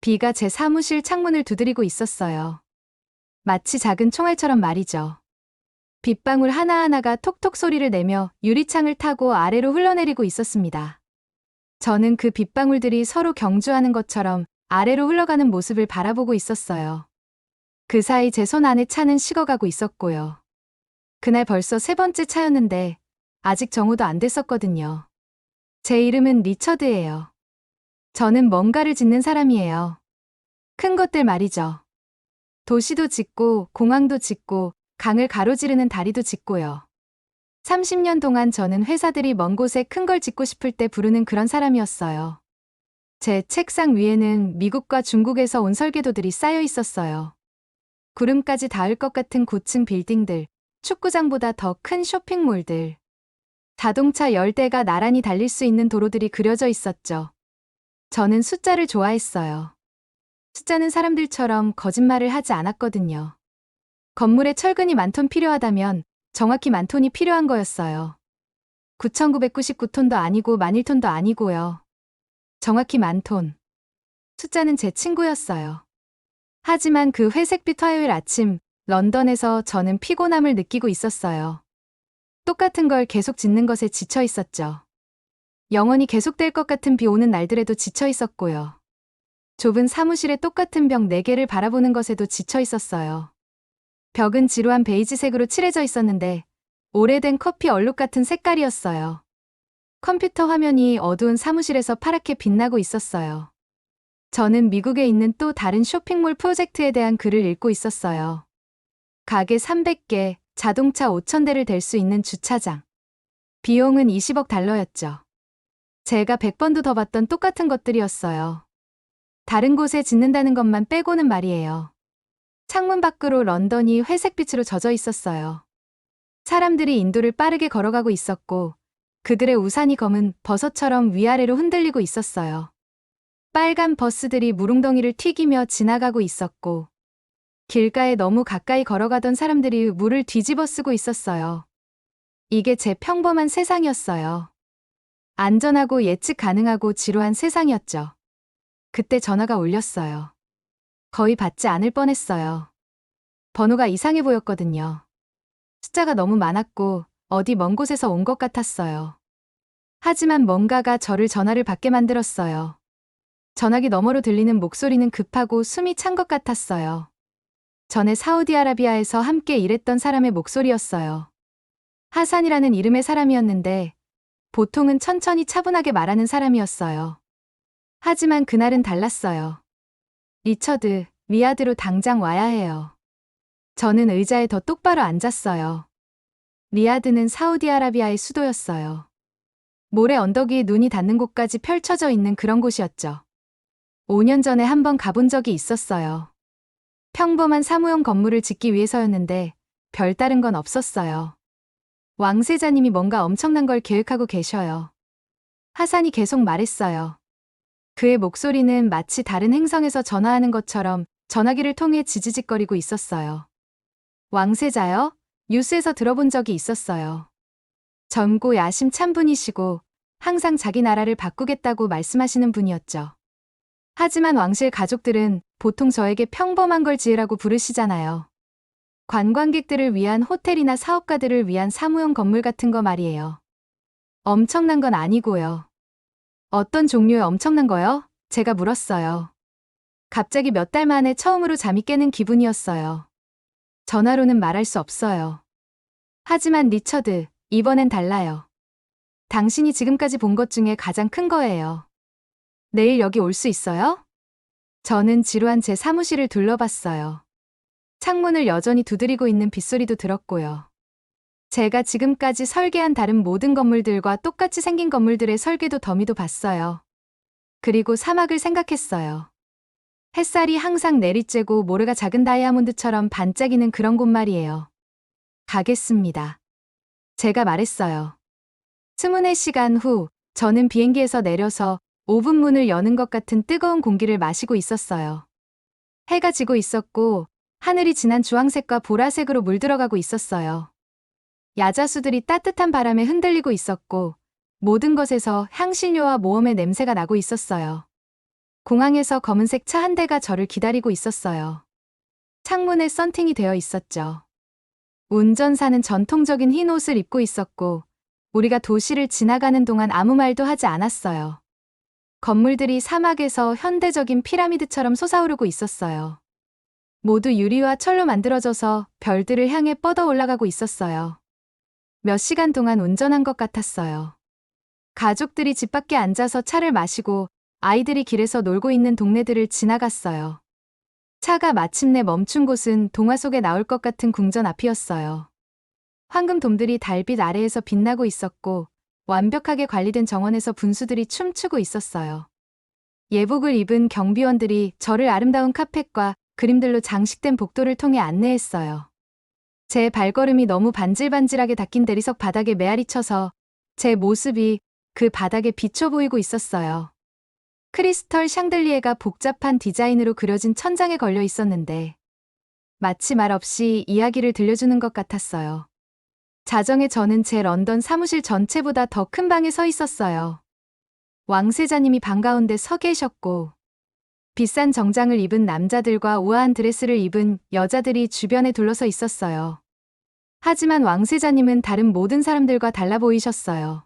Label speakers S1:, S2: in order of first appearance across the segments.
S1: 비가 제 사무실 창문을 두드리고 있었어요. 마치 작은 총알처럼 말이죠. 빗방울 하나하나가 톡톡 소리를 내며 유리창을 타고 아래로 흘러내리고 있었습니다. 저는 그 빗방울들이 서로 경주하는 것처럼 아래로 흘러가는 모습을 바라보고 있었어요. 그 사이 제 손 안에 차는 식어가고 있었고요. 그날 벌써 세 번째 차였는데 아직 정오도 안 됐었거든요. 제 이름은 리처드예요. 저는 뭔가를 짓는 사람이에요. 큰 것들 말이죠. 도시도 짓고 공항도 짓고 강을 가로지르는 다리도 짓고요. 30년 동안 저는 회사들이 먼 곳에 큰 걸 짓고 싶을 때 부르는 그런 사람이었어요. 제 책상 위에는 미국과 중국에서 온 설계도들이 쌓여 있었어요. 구름까지 닿을 것 같은 고층 빌딩들, 축구장보다 더 큰 쇼핑몰들, 자동차 10대가 나란히 달릴 수 있는 도로들이 그려져 있었죠. 저는 숫자를 좋아했어요. 숫자는 사람들처럼 거짓말을 하지 않았거든요. 건물에 철근이 만 톤 필요하다면 정확히 만 톤이 필요한 거였어요. 9,999톤도 아니고 11,000톤도 아니고요. 정확히 만 톤. 숫자는 제 친구였어요. 하지만 그 회색빛 화요일 아침, 런던에서 저는 피곤함을 느끼고 있었어요. 똑같은 걸 계속 짓는 것에 지쳐 있었죠. 영원히 계속될 것 같은 비 오는 날들에도 지쳐 있었고요. 좁은 사무실에 똑같은 벽 4개를 바라보는 것에도 지쳐 있었어요. 벽은 지루한 베이지색으로 칠해져 있었는데 오래된 커피 얼룩 같은 색깔이었어요. 컴퓨터 화면이 어두운 사무실에서 파랗게 빛나고 있었어요. 저는 미국에 있는 또 다른 쇼핑몰 프로젝트에 대한 글을 읽고 있었어요. 가게 300개, 자동차 5,000대를 댈 수 있는 주차장. 비용은 20억 달러였죠. 제가 100번도 더 봤던 똑같은 것들이었어요. 다른 곳에 짓는다는 것만 빼고는 말이에요. 창문 밖으로 런던이 회색빛으로 젖어 있었어요. 사람들이 인도를 빠르게 걸어가고 있었고 그들의 우산이 검은 버섯처럼 위아래로 흔들리고 있었어요. 빨간 버스들이 무릉덩이를 튀기며 지나가고 있었고 길가에 너무 가까이 걸어가던 사람들이 물을 뒤집어 쓰고 있었어요. 이게 제 평범한 세상이었어요. 안전하고 예측 가능하고 지루한 세상이었죠. 그때 전화가 울렸어요. 거의 받지 않을 뻔했어요. 번호가 이상해 보였거든요. 숫자가 너무 많았고 어디 먼 곳에서 온 것 같았어요. 하지만 뭔가가 저를 전화를 받게 만들었어요. 전화기 너머로 들리는 목소리는 급하고 숨이 찬 것 같았어요. 전에 사우디아라비아에서 함께 일했던 사람의 목소리였어요. 하산이라는 이름의 사람이었는데 보통은 천천히 차분하게 말하는 사람이었어요. 하지만 그날은 달랐어요. 리처드, 리야드로 당장 와야 해요. 저는 의자에 더 똑바로 앉았어요. 리야드는 사우디아라비아의 수도였어요. 모래 언덕이 눈이 닿는 곳까지 펼쳐져 있는 그런 곳이었죠. 5년 전에 한번 가본 적이 있었어요. 평범한 사무용 건물을 짓기 위해서였는데 별다른 건 없었어요. 왕세자님이 뭔가 엄청난 걸 계획하고 계셔요. 하산이 계속 말했어요. 그의 목소리는 마치 다른 행성에서 전화하는 것처럼 전화기를 통해 지지직거리고 있었어요. 왕세자요? 뉴스에서 들어본 적이 있었어요. 젊고 야심찬 분이시고 항상 자기 나라를 바꾸겠다고 말씀하시는 분이었죠. 하지만 왕실 가족들은 보통 저에게 평범한 걸 지으라고 부르시잖아요. 관광객들을 위한 호텔이나 사업가들을 위한 사무용 건물 같은 거 말이에요. 엄청난 건 아니고요. 어떤 종류의 엄청난 거요? 제가 물었어요. 갑자기 몇 달 만에 처음으로 잠이 깨는 기분이었어요. 전화로는 말할 수 없어요. 하지만 리처드, 이번엔 달라요. 당신이 지금까지 본 것 중에 가장 큰 거예요. 내일 여기 올 수 있어요? 저는 지루한 제 사무실을 둘러봤어요. 창문을 여전히 두드리고 있는 빗소리도 들었고요. 제가 지금까지 설계한 다른 모든 건물들과 똑같이 생긴 건물들의 설계도 더미도 봤어요. 그리고 사막을 생각했어요. 햇살이 항상 내리쬐고 모래가 작은 다이아몬드처럼 반짝이는 그런 곳 말이에요. 가겠습니다. 제가 말했어요. 24시간 후, 저는 비행기에서 내려서 오븐 문을 여는 것 같은 뜨거운 공기를 마시고 있었어요. 해가 지고 있었고, 하늘이 진한 주황색과 보라색으로 물들어가고 있었어요. 야자수들이 따뜻한 바람에 흔들리고 있었고, 모든 것에서 향신료와 모험의 냄새가 나고 있었어요. 공항에서 검은색 차 한 대가 저를 기다리고 있었어요. 창문에 썬팅이 되어 있었죠. 운전사는 전통적인 흰 옷을 입고 있었고, 우리가 도시를 지나가는 동안 아무 말도 하지 않았어요. 건물들이 사막에서 현대적인 피라미드처럼 솟아오르고 있었어요. 모두 유리와 철로 만들어져서 별들을 향해 뻗어 올라가고 있었어요. 몇 시간 동안 운전한 것 같았어요. 가족들이 집 밖에 앉아서 차를 마시고 아이들이 길에서 놀고 있는 동네들을 지나갔어요. 차가 마침내 멈춘 곳은 동화 속에 나올 것 같은 궁전 앞이었어요. 황금돔들이 달빛 아래에서 빛나고 있었고 완벽하게 관리된 정원에서 분수들이 춤추고 있었어요. 예복을 입은 경비원들이 저를 아름다운 카펫과 그림들로 장식된 복도를 통해 안내했어요. 제 발걸음이 너무 반질반질하게 닦인 대리석 바닥에 메아리 쳐서 제 모습이 그 바닥에 비춰 보이고 있었어요. 크리스털 샹들리에가 복잡한 디자인으로 그려진 천장에 걸려 있었는데 마치 말없이 이야기를 들려주는 것 같았어요. 자정에 저는 제 런던 사무실 전체보다 더 큰 방에 서 있었어요. 왕세자님이 방 가운데 서 계셨고 비싼 정장을 입은 남자들과 우아한 드레스를 입은 여자들이 주변에 둘러서 있었어요. 하지만 왕세자님은 다른 모든 사람들과 달라 보이셨어요.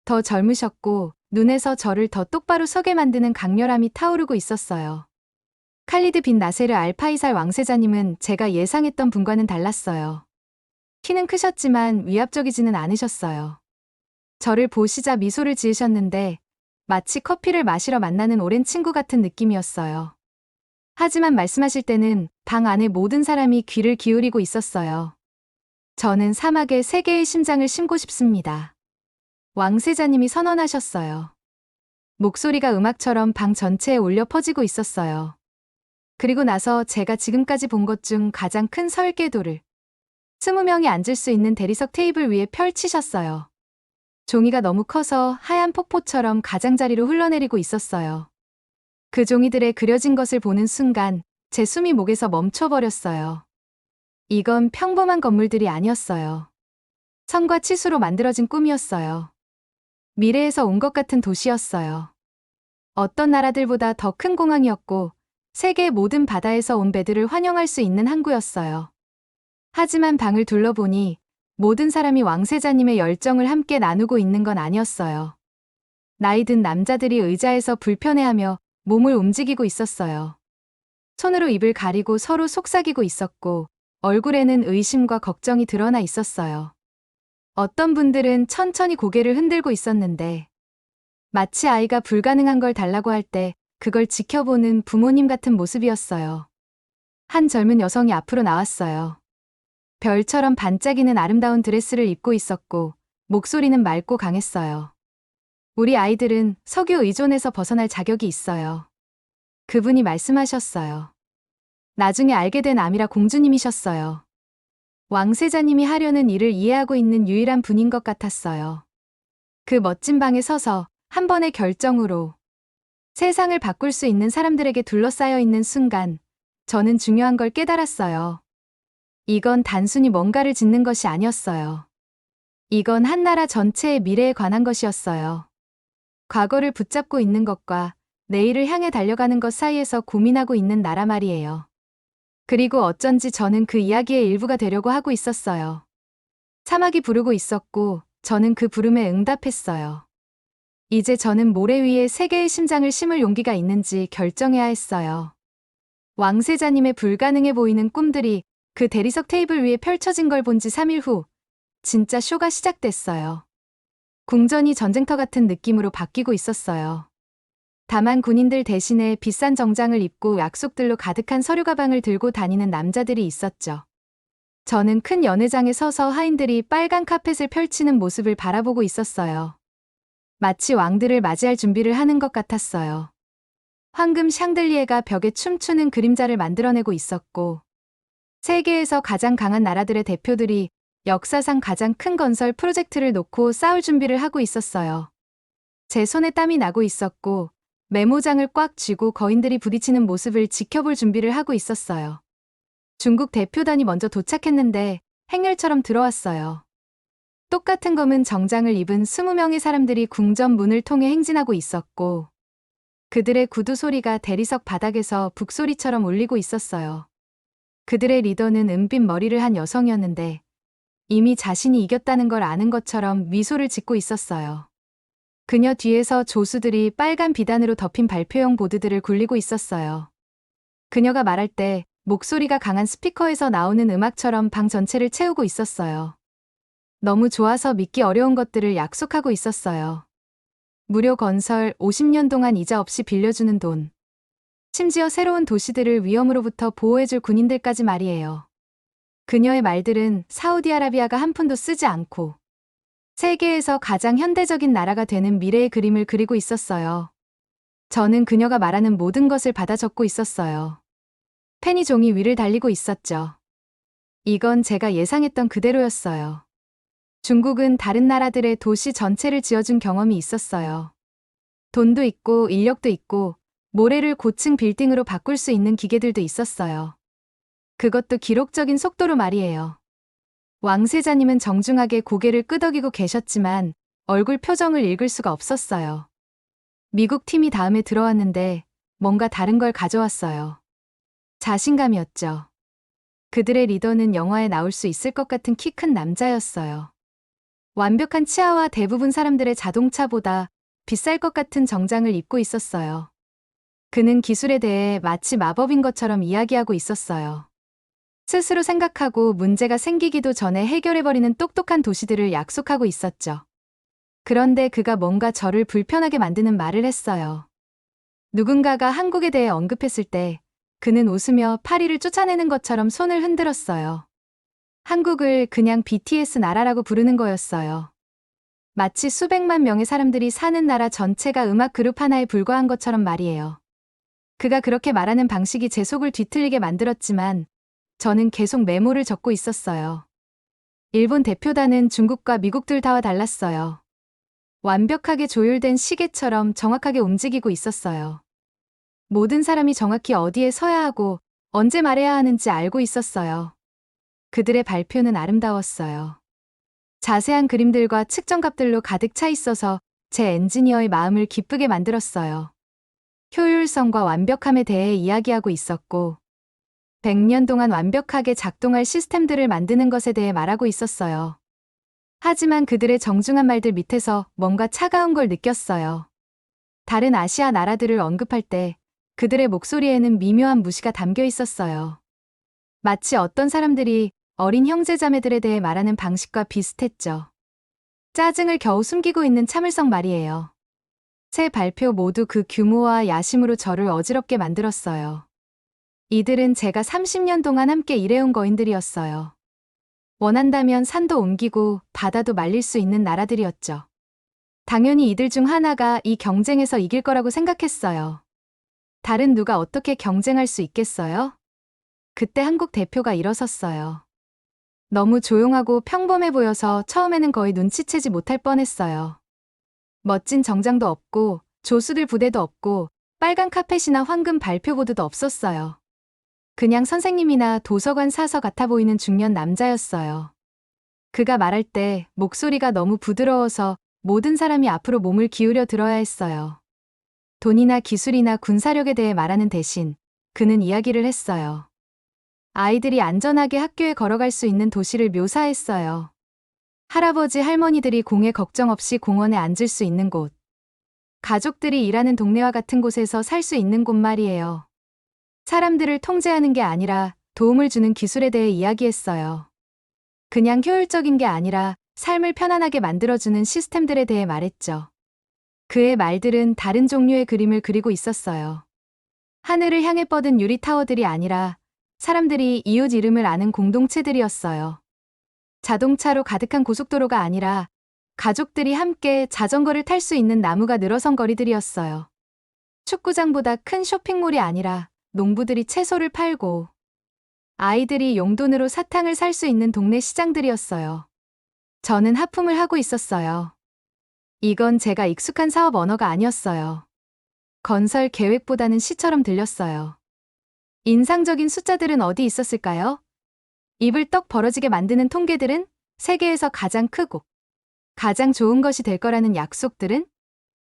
S1: 더 젊으셨고 눈에서 저를 더 똑바로 서게 만드는 강렬함이 타오르고 있었어요. 칼리드 빈 나세르 알파이살 왕세자님은 제가 예상했던 분과는 달랐어요. 키는 크셨지만 위압적이지는 않으셨어요. 저를 보시자 미소를 지으셨는데 마치 커피를 마시러 만나는 오랜 친구 같은 느낌이었어요. 하지만 말씀하실 때는 방 안의 모든 사람이 귀를 기울이고 있었어요. 저는 사막에 세 개의 심장을 심고 싶습니다. 왕세자님이 선언하셨어요. 목소리가 음악처럼 방 전체에 울려 퍼지고 있었어요. 그리고 나서 제가 지금까지 본 것 중 가장 큰 설계도를 20명이 앉을 수 있는 대리석 테이블 위에 펼치셨어요. 종이가 너무 커서 하얀 폭포처럼 가장자리로 흘러내리고 있었어요. 그 종이들에 그려진 것을 보는 순간 제 숨이 목에서 멈춰버렸어요. 이건 평범한 건물들이 아니었어요. 선과 치수로 만들어진 꿈이었어요. 미래에서 온 것 같은 도시였어요. 어떤 나라들보다 더 큰 공항이었고 세계 모든 바다에서 온 배들을 환영할 수 있는 항구였어요. 하지만 방을 둘러보니 모든 사람이 왕세자님의 열정을 함께 나누고 있는 건 아니었어요. 나이 든 남자들이 의자에서 불편해하며 몸을 움직이고 있었어요. 손으로 입을 가리고 서로 속삭이고 있었고 얼굴에는 의심과 걱정이 드러나 있었어요. 어떤 분들은 천천히 고개를 흔들고 있었는데 마치 아이가 불가능한 걸 달라고 할 때 그걸 지켜보는 부모님 같은 모습이었어요. 한 젊은 여성이 앞으로 나왔어요. 별처럼 반짝이는 아름다운 드레스를 입고 있었고 목소리는 맑고 강했어요. 우리 아이들은 석유 의존에서 벗어날 자격이 있어요. 그분이 말씀하셨어요. 나중에 알게 된 아미라 공주님이셨어요. 왕세자님이 하려는 일을 이해하고 있는 유일한 분인 것 같았어요. 그 멋진 방에 서서 한 번의 결정으로 세상을 바꿀 수 있는 사람들에게 둘러싸여 있는 순간 저는 중요한 걸 깨달았어요. 이건 단순히 뭔가를 짓는 것이 아니었어요. 이건 한 나라 전체의 미래에 관한 것이었어요. 과거를 붙잡고 있는 것과 내일을 향해 달려가는 것 사이에서 고민하고 있는 나라 말이에요. 그리고 어쩐지 저는 그 이야기의 일부가 되려고 하고 있었어요. 사막이 부르고 있었고 저는 그 부름에 응답했어요. 이제 저는 모래 위에 세 개의 심장을 심을 용기가 있는지 결정해야 했어요. 왕세자님의 불가능해 보이는 꿈들이 그 대리석 테이블 위에 펼쳐진 걸 본 지 3일 후 진짜 쇼가 시작됐어요. 궁전이 전쟁터 같은 느낌으로 바뀌고 있었어요. 다만 군인들 대신에 비싼 정장을 입고 약속들로 가득한 서류 가방을 들고 다니는 남자들이 있었죠. 저는 큰 연회장에 서서 하인들이 빨간 카펫을 펼치는 모습을 바라보고 있었어요. 마치 왕들을 맞이할 준비를 하는 것 같았어요. 황금 샹들리에가 벽에 춤추는 그림자를 만들어내고 있었고 세계에서 가장 강한 나라들의 대표들이 역사상 가장 큰 건설 프로젝트를 놓고 싸울 준비를 하고 있었어요. 제 손에 땀이 나고 있었고 메모장을 꽉 쥐고 거인들이 부딪히는 모습을 지켜볼 준비를 하고 있었어요. 중국 대표단이 먼저 도착했는데 행렬처럼 들어왔어요. 똑같은 검은 정장을 입은 20명의 사람들이 궁전 문을 통해 행진하고 있었고 그들의 구두 소리가 대리석 바닥에서 북소리처럼 울리고 있었어요. 그들의 리더는 은빛 머리를 한 여성이었는데 이미 자신이 이겼다는 걸 아는 것처럼 미소를 짓고 있었어요. 그녀 뒤에서 조수들이 빨간 비단으로 덮인 발표용 보드들을 굴리고 있었어요. 그녀가 말할 때 목소리가 강한 스피커에서 나오는 음악처럼 방 전체를 채우고 있었어요. 너무 좋아서 믿기 어려운 것들을 약속하고 있었어요. 무료 건설, 50년 동안 이자 없이 빌려주는 돈. 심지어 새로운 도시들을 위험으로부터 보호해줄 군인들까지 말이에요. 그녀의 말들은 사우디아라비아가 한 푼도 쓰지 않고 세계에서 가장 현대적인 나라가 되는 미래의 그림을 그리고 있었어요. 저는 그녀가 말하는 모든 것을 받아 적고 있었어요. 펜이 종이 위를 달리고 있었죠. 이건 제가 예상했던 그대로였어요. 중국은 다른 나라들의 도시 전체를 지어준 경험이 있었어요. 돈도 있고 인력도 있고 모래를 고층 빌딩으로 바꿀 수 있는 기계들도 있었어요. 그것도 기록적인 속도로 말이에요. 왕세자님은 정중하게 고개를 끄덕이고 계셨지만 얼굴 표정을 읽을 수가 없었어요. 미국 팀이 다음에 들어왔는데 뭔가 다른 걸 가져왔어요. 자신감이었죠. 그들의 리더는 영화에 나올 수 있을 것 같은 키 큰 남자였어요. 완벽한 치아와 대부분 사람들의 자동차보다 비쌀 것 같은 정장을 입고 있었어요. 그는 기술에 대해 마치 마법인 것처럼 이야기하고 있었어요. 스스로 생각하고 문제가 생기기도 전에 해결해버리는 똑똑한 도시들을 약속하고 있었죠. 그런데 그가 뭔가 저를 불편하게 만드는 말을 했어요. 누군가가 한국에 대해 언급했을 때 그는 웃으며 파리를 쫓아내는 것처럼 손을 흔들었어요. 한국을 그냥 BTS 나라라고 부르는 거였어요. 마치 수백만 명의 사람들이 사는 나라 전체가 음악 그룹 하나에 불과한 것처럼 말이에요. 그가 그렇게 말하는 방식이 제 속을 뒤틀리게 만들었지만 저는 계속 메모를 적고 있었어요. 일본 대표단은 중국과 미국 둘 다와 달랐어요. 완벽하게 조율된 시계처럼 정확하게 움직이고 있었어요. 모든 사람이 정확히 어디에 서야 하고 언제 말해야 하는지 알고 있었어요. 그들의 발표는 아름다웠어요. 자세한 그림들과 측정값들로 가득 차 있어서 제 엔지니어의 마음을 기쁘게 만들었어요. 효율성과 완벽함에 대해 이야기하고 있었고 100년 동안 완벽하게 작동할 시스템들을 만드는 것에 대해 말하고 있었어요. 하지만 그들의 정중한 말들 밑에서 뭔가 차가운 걸 느꼈어요. 다른 아시아 나라들을 언급할 때 그들의 목소리에는 미묘한 무시가 담겨 있었어요. 마치 어떤 사람들이 어린 형제자매들에 대해 말하는 방식과 비슷했죠. 짜증을 겨우 숨기고 있는 참을성 말이에요. 세 발표 모두 그 규모와 야심으로 저를 어지럽게 만들었어요. 이들은 제가 30년 동안 함께 일해온 거인들이었어요. 원한다면 산도 옮기고 바다도 말릴 수 있는 나라들이었죠. 당연히 이들 중 하나가 이 경쟁에서 이길 거라고 생각했어요. 다른 누가 어떻게 경쟁할 수 있겠어요? 그때 한국 대표가 일어섰어요. 너무 조용하고 평범해 보여서 처음에는 거의 눈치채지 못할 뻔했어요. 멋진 정장도 없고 조수들 부대도 없고 빨간 카펫이나 황금 발표보드도 없었어요. 그냥 선생님이나 도서관 사서 같아 보이는 중년 남자였어요. 그가 말할 때 목소리가 너무 부드러워서 모든 사람이 앞으로 몸을 기울여 들어야 했어요. 돈이나 기술이나 군사력에 대해 말하는 대신 그는 이야기를 했어요. 아이들이 안전하게 학교에 걸어갈 수 있는 도시를 묘사했어요. 할아버지 할머니들이 공에 걱정 없이 공원에 앉을 수 있는 곳. 가족들이 일하는 동네와 같은 곳에서 살 수 있는 곳 말이에요. 사람들을 통제하는 게 아니라 도움을 주는 기술에 대해 이야기했어요. 그냥 효율적인 게 아니라 삶을 편안하게 만들어주는 시스템들에 대해 말했죠. 그의 말들은 다른 종류의 그림을 그리고 있었어요. 하늘을 향해 뻗은 유리 타워들이 아니라 사람들이 이웃 이름을 아는 공동체들이었어요. 자동차로 가득한 고속도로가 아니라 가족들이 함께 자전거를 탈 수 있는 나무가 늘어선 거리들이었어요. 축구장보다 큰 쇼핑몰이 아니라 농부들이 채소를 팔고 아이들이 용돈으로 사탕을 살 수 있는 동네 시장들이었어요. 저는 하품을 하고 있었어요. 이건 제가 익숙한 사업 언어가 아니었어요. 건설 계획보다는 시처럼 들렸어요. 인상적인 숫자들은 어디 있었을까요? 입을 떡 벌어지게 만드는 통계들은? 세계에서 가장 크고 가장 좋은 것이 될 거라는 약속들은?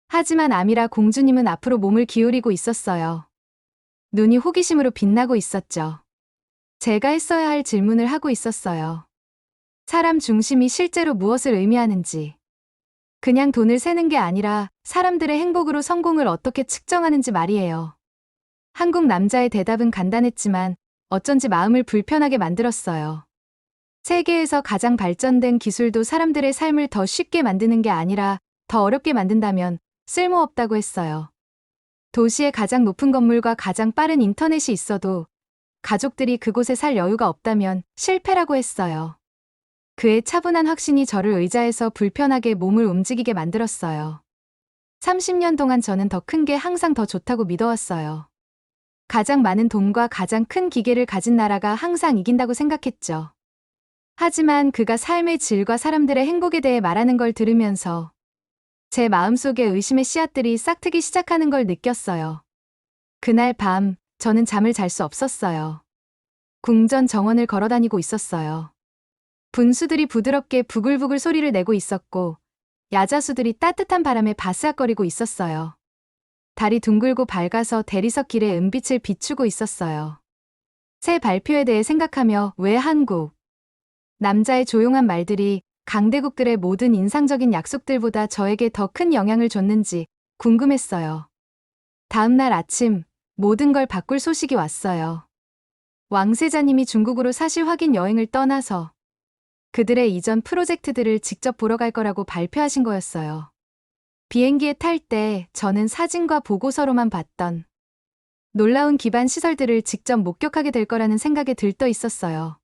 S1: 하지만 아미라 공주님은 앞으로 몸을 기울이고 있었어요. 눈이 호기심으로 빛나고 있었죠. 제가 했어야 할 질문을 하고 있었어요. 사람 중심이 실제로 무엇을 의미하는지. 그냥 돈을 세는 게 아니라 사람들의 행복으로 성공을 어떻게 측정하는지 말이에요. 한국 남자의 대답은 간단했지만 어쩐지 마음을 불편하게 만들었어요. 세계에서 가장 발전된 기술도 사람들의 삶을 더 쉽게 만드는 게 아니라 더 어렵게 만든다면 쓸모없다고 했어요. 도시의 가장 높은 건물과 가장 빠른 인터넷이 있어도 가족들이 그곳에 살 여유가 없다면 실패라고 했어요. 그의 차분한 확신이 저를 의자에서 불편하게 몸을 움직이게 만들었어요. 30년 동안 저는 더 큰 게 항상 더 좋다고 믿어왔어요. 가장 많은 돈과 가장 큰 기계를 가진 나라가 항상 이긴다고 생각했죠. 하지만 그가 삶의 질과 사람들의 행복에 대해 말하는 걸 들으면서 제 마음속에 의심의 씨앗들이 싹트기 시작하는 걸 느꼈어요. 그날 밤, 저는 잠을 잘 수 없었어요. 궁전 정원을 걸어다니고 있었어요. 분수들이 부드럽게 부글부글 소리를 내고 있었고, 야자수들이 따뜻한 바람에 바스락거리고 있었어요. 달이 둥글고 밝아서 대리석 길에 은빛을 비추고 있었어요. 새 발표에 대해 생각하며 왜 한국? 남자의 조용한 말들이 강대국들의 모든 인상적인 약속들보다 저에게 더 큰 영향을 줬는지 궁금했어요. 다음 날 아침, 모든 걸 바꿀 소식이 왔어요. 왕세자님이 중국으로 사실 확인 여행을 떠나서 그들의 이전 프로젝트들을 직접 보러 갈 거라고 발표하신 거였어요. 비행기에 탈 때 저는 사진과 보고서로만 봤던 놀라운 기반 시설들을 직접 목격하게 될 거라는 생각에 들떠 있었어요.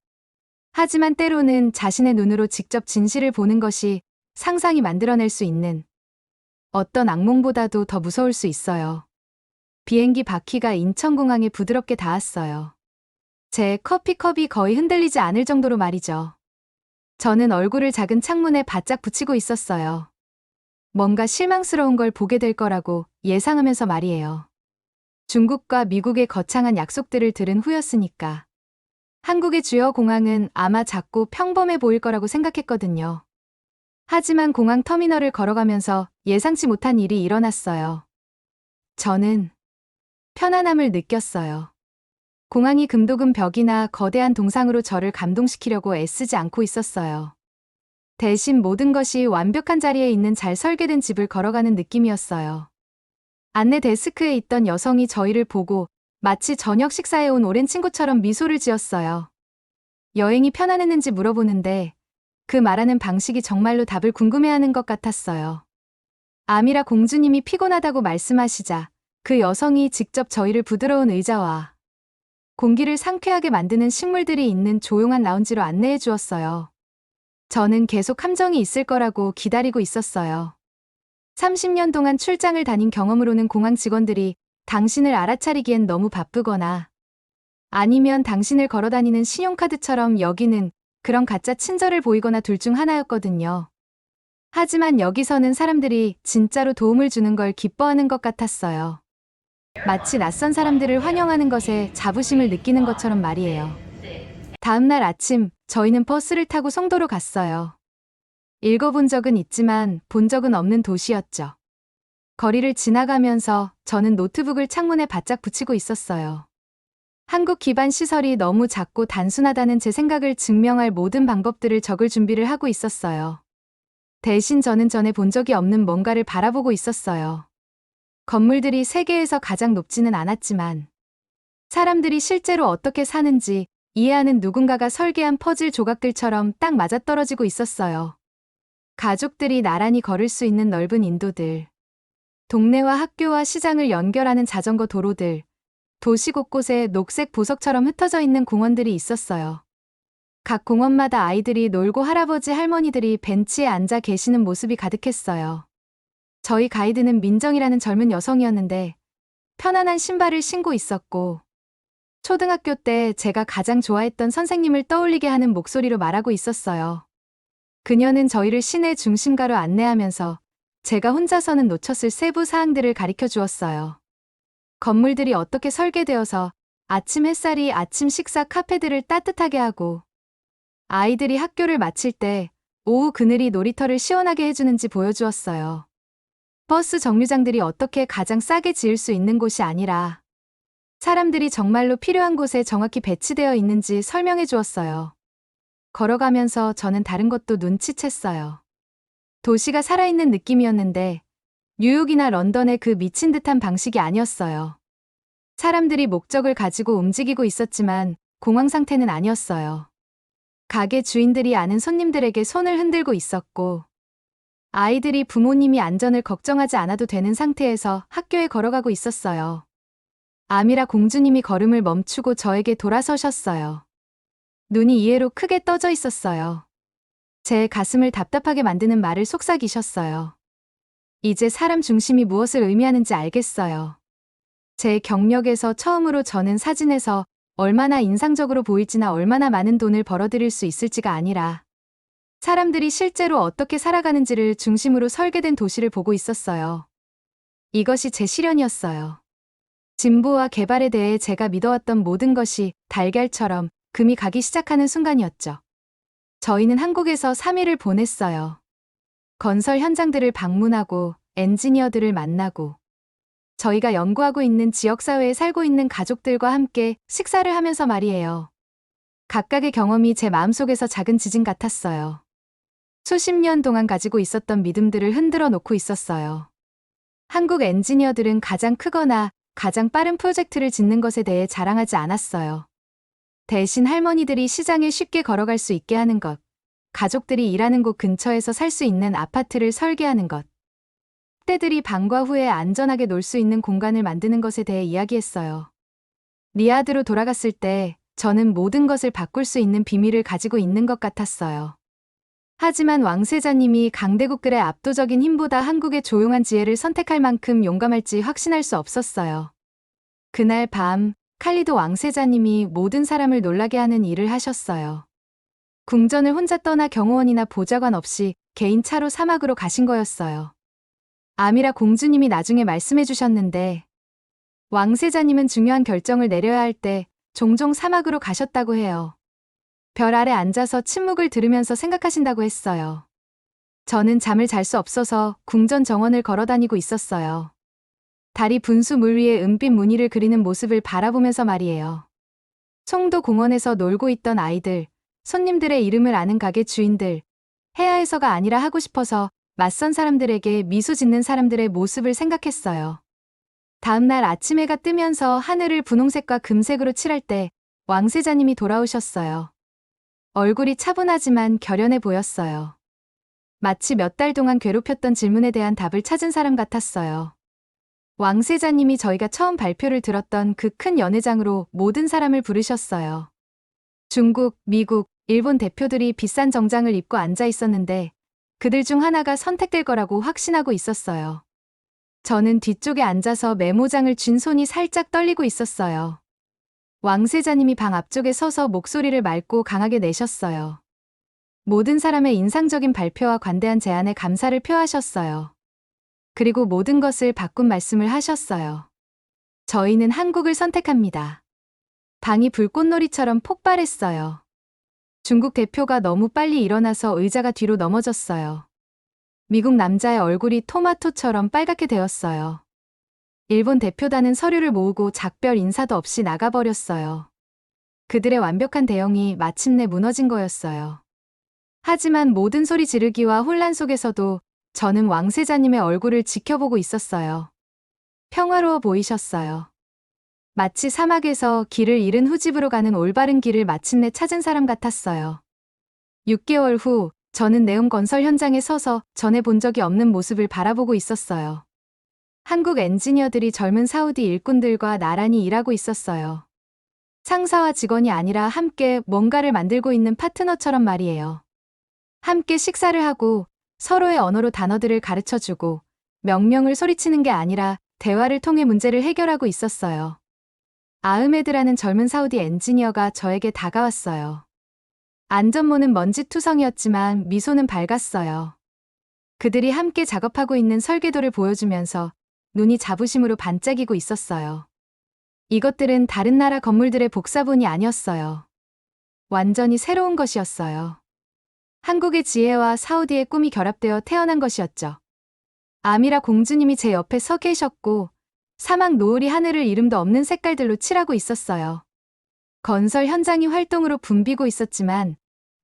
S1: 하지만 때로는 자신의 눈으로 직접 진실을 보는 것이 상상이 만들어낼 수 있는 어떤 악몽보다도 더 무서울 수 있어요. 비행기 바퀴가 인천공항에 부드럽게 닿았어요. 제 커피컵이 거의 흔들리지 않을 정도로 말이죠. 저는 얼굴을 작은 창문에 바짝 붙이고 있었어요. 뭔가 실망스러운 걸 보게 될 거라고 예상하면서 말이에요. 중국과 미국의 거창한 약속들을 들은 후였으니까. 한국의 주요 공항은 아마 작고 평범해 보일 거라고 생각했거든요. 하지만 공항 터미널을 걸어가면서 예상치 못한 일이 일어났어요. 저는 편안함을 느꼈어요. 공항이 금도금 벽이나 거대한 동상으로 저를 감동시키려고 애쓰지 않고 있었어요. 대신 모든 것이 완벽한 자리에 있는 잘 설계된 집을 걸어가는 느낌이었어요. 안내 데스크에 있던 여성이 저희를 보고 마치 저녁 식사에 온 오랜 친구처럼 미소를 지었어요. 여행이 편안했는지 물어보는데 그 말하는 방식이 정말로 답을 궁금해하는 것 같았어요. 아미라 공주님이 피곤하다고 말씀하시자 그 여성이 직접 저희를 부드러운 의자와 공기를 상쾌하게 만드는 식물들이 있는 조용한 라운지로 안내해 주었어요. 저는 계속 함정이 있을 거라고 기다리고 있었어요. 30년 동안 출장을 다닌 경험으로는 공항 직원들이 당신을 알아차리기엔 너무 바쁘거나 아니면 당신을 걸어다니는 신용카드처럼 여기는 그런 가짜 친절을 보이거나 둘 중 하나였거든요. 하지만 여기서는 사람들이 진짜로 도움을 주는 걸 기뻐하는 것 같았어요. 마치 낯선 사람들을 환영하는 것에 자부심을 느끼는 것처럼 말이에요. 다음 날 아침, 저희는 버스를 타고 송도로 갔어요. 읽어본 적은 있지만 본 적은 없는 도시였죠. 거리를 지나가면서 저는 노트북을 창문에 바짝 붙이고 있었어요. 한국 기반 시설이 너무 작고 단순하다는 제 생각을 증명할 모든 방법들을 적을 준비를 하고 있었어요. 대신 저는 전에 본 적이 없는 뭔가를 바라보고 있었어요. 건물들이 세계에서 가장 높지는 않았지만 사람들이 실제로 어떻게 사는지 이해하는 누군가가 설계한 퍼즐 조각들처럼 딱 맞아떨어지고 있었어요. 가족들이 나란히 걸을 수 있는 넓은 인도들, 동네와 학교와 시장을 연결하는 자전거 도로들, 도시 곳곳에 녹색 보석처럼 흩어져 있는 공원들이 있었어요. 각 공원마다 아이들이 놀고 할아버지 할머니들이 벤치에 앉아 계시는 모습이 가득했어요. 저희 가이드는 민정이라는 젊은 여성이었는데 편안한 신발을 신고 있었고 초등학교 때 제가 가장 좋아했던 선생님을 떠올리게 하는 목소리로 말하고 있었어요. 그녀는 저희를 시내 중심가로 안내하면서 제가 혼자서는 놓쳤을 세부 사항들을 가르쳐 주었어요. 건물들이 어떻게 설계되어서 아침 햇살이 아침 식사 카페들을 따뜻하게 하고 아이들이 학교를 마칠 때 오후 그늘이 놀이터를 시원하게 해주는지 보여주었어요. 버스 정류장들이 어떻게 가장 싸게 지을 수 있는 곳이 아니라 사람들이 정말로 필요한 곳에 정확히 배치되어 있는지 설명해 주었어요. 걸어가면서 저는 다른 것도 눈치챘어요. 도시가 살아있는 느낌이었는데 뉴욕이나 런던의 그 미친 듯한 방식이 아니었어요. 사람들이 목적을 가지고 움직이고 있었지만 공황 상태는 아니었어요. 가게 주인들이 아는 손님들에게 손을 흔들고 있었고 아이들이 부모님이 안전을 걱정하지 않아도 되는 상태에서 학교에 걸어가고 있었어요. 아미라 공주님이 걸음을 멈추고 저에게 돌아서셨어요. 눈이 이해로 크게 떠져 있었어요. 제 가슴을 답답하게 만드는 말을 속삭이셨어요. 이제 사람 중심이 무엇을 의미하는지 알겠어요. 제 경력에서 처음으로 저는 사진에서 얼마나 인상적으로 보일지나 얼마나 많은 돈을 벌어들일 수 있을지가 아니라 사람들이 실제로 어떻게 살아가는지를 중심으로 설계된 도시를 보고 있었어요. 이것이 제 시련이었어요. 진보와 개발에 대해 제가 믿어왔던 모든 것이 달걀처럼 금이 가기 시작하는 순간이었죠. 저희는 한국에서 3일을 보냈어요. 건설 현장들을 방문하고 엔지니어들을 만나고 저희가 연구하고 있는 지역사회에 살고 있는 가족들과 함께 식사를 하면서 말이에요. 각각의 경험이 제 마음속에서 작은 지진 같았어요. 수십 년 동안 가지고 있었던 믿음들을 흔들어 놓고 있었어요. 한국 엔지니어들은 가장 크거나 가장 빠른 프로젝트를 짓는 것에 대해 자랑하지 않았어요. 대신 할머니들이 시장에 쉽게 걸어갈 수 있게 하는 것, 가족들이 일하는 곳 근처에서 살 수 있는 아파트를 설계하는 것, 때들이 방과 후에 안전하게 놀 수 있는 공간을 만드는 것에 대해 이야기했어요. 리야드로 돌아갔을 때 저는 모든 것을 바꿀 수 있는 비밀을 가지고 있는 것 같았어요. 하지만 왕세자님이 강대국들의 압도적인 힘보다 한국의 조용한 지혜를 선택할 만큼 용감할지 확신할 수 없었어요. 그날 밤 칼리도 왕세자님이 모든 사람을 놀라게 하는 일을 하셨어요. 궁전을 혼자 떠나 경호원이나 보좌관 없이 개인 차로 사막으로 가신 거였어요. 아미라 공주님이 나중에 말씀해 주셨는데 왕세자님은 중요한 결정을 내려야 할 때 종종 사막으로 가셨다고 해요. 별 아래 앉아서 침묵을 들으면서 생각하신다고 했어요. 저는 잠을 잘 수 없어서 궁전 정원을 걸어다니고 있었어요. 달이 분수 물 위에 은빛 무늬를 그리는 모습을 바라보면서 말이에요. 송도 공원에서 놀고 있던 아이들, 손님들의 이름을 아는 가게 주인들, 해야해서가 아니라 하고 싶어서 맞선 사람들에게 미소 짓는 사람들의 모습을 생각했어요. 다음 날 아침 해가 뜨면서 하늘을 분홍색과 금색으로 칠할 때 왕세자님이 돌아오셨어요. 얼굴이 차분하지만 결연해 보였어요. 마치 몇 달 동안 괴롭혔던 질문에 대한 답을 찾은 사람 같았어요. 왕세자님이 저희가 처음 발표를 들었던 그 큰 연회장으로 모든 사람을 부르셨어요. 중국, 미국, 일본 대표들이 비싼 정장을 입고 앉아 있었는데 그들 중 하나가 선택될 거라고 확신하고 있었어요. 저는 뒤쪽에 앉아서 메모장을 쥔 손이 살짝 떨리고 있었어요. 왕세자님이 방 앞쪽에 서서 목소리를 맑고 강하게 내셨어요. 모든 사람의 인상적인 발표와 관대한 제안에 감사를 표하셨어요. 그리고 모든 것을 바꾼 말씀을 하셨어요. 저희는 한국을 선택합니다. 방이 불꽃놀이처럼 폭발했어요. 중국 대표가 너무 빨리 일어나서 의자가 뒤로 넘어졌어요. 미국 남자의 얼굴이 토마토처럼 빨갛게 되었어요. 일본 대표단은 서류를 모으고 작별 인사도 없이 나가버렸어요. 그들의 완벽한 대응이 마침내 무너진 거였어요. 하지만 모든 소리 지르기와 혼란 속에서도 저는 왕세자님의 얼굴을 지켜보고 있었어요. 평화로워 보이셨어요. 마치 사막에서 길을 잃은 후 집으로 가는 올바른 길을 마침내 찾은 사람 같았어요. 6개월 후 저는 네옴 건설 현장에 서서 전에 본 적이 없는 모습을 바라보고 있었어요. 한국 엔지니어들이 젊은 사우디 일꾼들과 나란히 일하고 있었어요. 상사와 직원이 아니라 함께 뭔가를 만들고 있는 파트너처럼 말이에요. 함께 식사를 하고 서로의 언어로 단어들을 가르쳐주고 명령을 소리치는 게 아니라 대화를 통해 문제를 해결하고 있었어요. 아흐메드라는 젊은 사우디 엔지니어가 저에게 다가왔어요. 안전모는 먼지투성이었지만 미소는 밝았어요. 그들이 함께 작업하고 있는 설계도를 보여주면서 눈이 자부심으로 반짝이고 있었어요. 이것들은 다른 나라 건물들의 복사본이 아니었어요. 완전히 새로운 것이었어요. 한국의 지혜와 사우디의 꿈이 결합되어 태어난 것이었죠. 아미라 공주님이 제 옆에 서 계셨고 사막 노을이 하늘을 이름도 없는 색깔들로 칠하고 있었어요. 건설 현장이 활동으로 붐비고 있었지만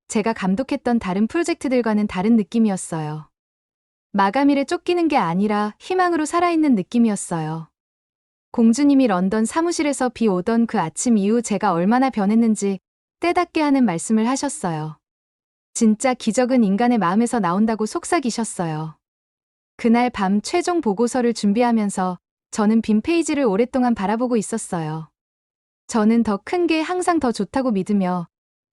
S1: 제가 감독했던 다른 프로젝트들과는 다른 느낌이었어요. 마감일에 쫓기는 게 아니라 희망으로 살아있는 느낌이었어요. 공주님이 런던 사무실에서 비 오던 그 아침 이후 제가 얼마나 변했는지 때답게 하는 말씀을 하셨어요. 진짜 기적은 인간의 마음에서 나온다고 속삭이셨어요. 그날 밤 최종 보고서를 준비하면서 저는 빈 페이지를 오랫동안 바라보고 있었어요. 저는 더 큰 게 항상 더 좋다고 믿으며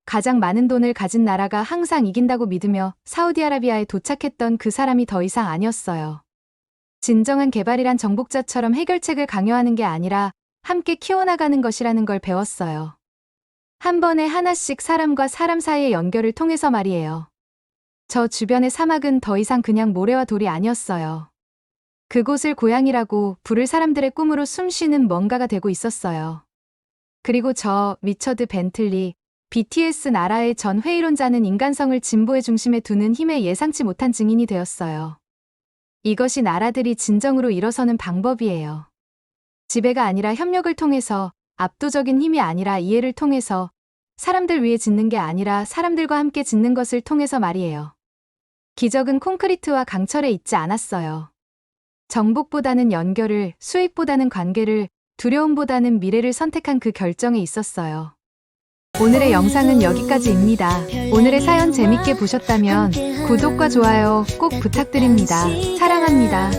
S1: 가장 많은 돈을 가진 나라가 항상 이긴다고 믿으며 사우디아라비아에 도착했던 그 사람이 더 이상 아니었어요. 진정한 개발이란 정복자처럼 해결책을 강요하는 게 아니라 함께 키워나가는 것이라는 걸 배웠어요. 한 번에 하나씩 사람과 사람 사이의 연결을 통해서 말이에요. 저 주변의 사막은 더 이상 그냥 모래와 돌이 아니었어요. 그곳을 고향이라고 부를 사람들의 꿈으로 숨쉬는 뭔가가 되고 있었어요. 그리고 저, 리처드 벤틀리, BTS 나라의 전 회의론자는 인간성을 진보의 중심에 두는 힘에 예상치 못한 증인이 되었어요. 이것이 나라들이 진정으로 일어서는 방법이에요. 지배가 아니라 협력을 통해서, 압도적인 힘이 아니라 이해를 통해서, 사람들 위해 짓는 게 아니라 사람들과 함께 짓는 것을 통해서 말이에요. 기적은 콘크리트와 강철에 있지 않았어요. 정복보다는 연결을, 수익보다는 관계를, 두려움보다는 미래를 선택한 그 결정에 있었어요. 오늘의 영상은 여기까지입니다. 오늘의 사연 재밌게 보셨다면 구독과 좋아요 꼭 부탁드립니다. 사랑합니다.